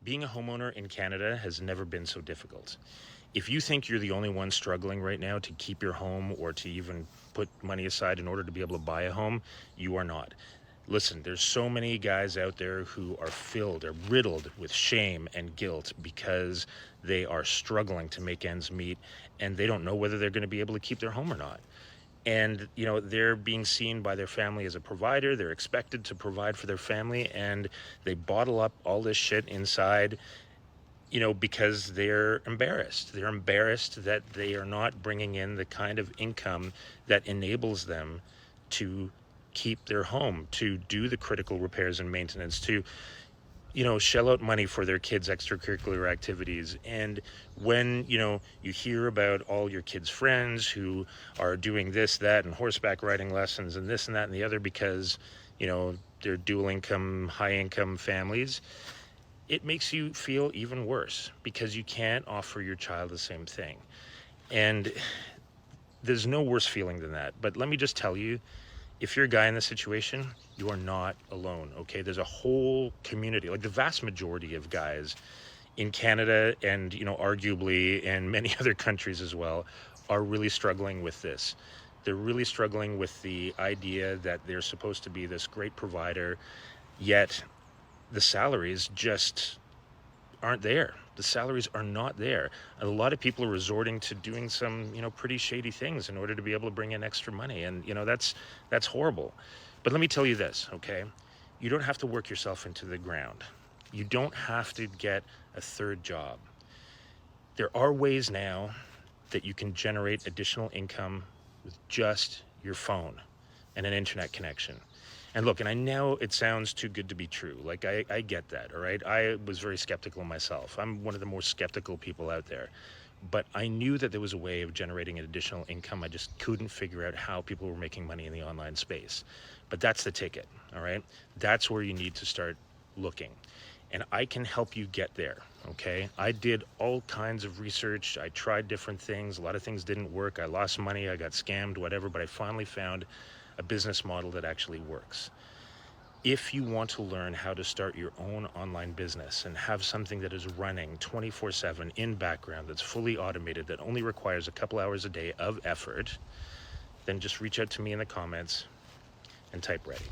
Being a homeowner in Canada has never been so difficult. If you think you're the only one struggling right now to keep your home or to even put money aside in order to be able to buy a home, you are not. Listen, there's so many guys out there who are riddled with shame and guilt because they are struggling to make ends meet and they don't know whether they're going to be able to keep their home or not. And they're being seen by their family as a provider. They're expected to provide for their family, and they bottle up all this shit inside, because they're embarrassed that they are not bringing in the kind of income that enables them to keep their home, to do the critical repairs and maintenance, to shell out money for their kids' extracurricular activities. And when, you hear about all your kids' friends who are doing this, that, and horseback riding lessons and this and that and the other because, they're dual income, high income families, it makes you feel even worse because you can't offer your child the same thing. And there's no worse feeling than that. But let me just tell you, if you're a guy in this situation, you are not alone, okay? There's a whole community, like the vast majority of guys in Canada and, arguably in many other countries as well, are really struggling with this. They're really struggling with the idea that they're supposed to be this great provider, yet the salaries just aren't there. The salaries are not there. A lot of people are resorting to doing some, pretty shady things in order to be able to bring in extra money. And, that's horrible. But let me tell you this, okay? You don't have to work yourself into the ground. You don't have to get a third job. There are ways now that you can generate additional income with just your phone and an internet connection. And look, and I know it sounds too good to be true. Like, I get that, all right? I was very skeptical myself. I'm one of the more skeptical people out there. But I knew that there was a way of generating an additional income. I just couldn't figure out how people were making money in the online space. But that's the ticket, all right? That's where you need to start looking. And I can help you get there, okay? I did all kinds of research. I tried different things. A lot of things didn't work. I lost money. I got scammed, whatever. But I finally found a business model that actually works. If you want to learn how to start your own online business and have something that is running 24/7 in background, that's fully automated, that only requires a couple hours a day of effort, then just reach out to me in the comments and type ready.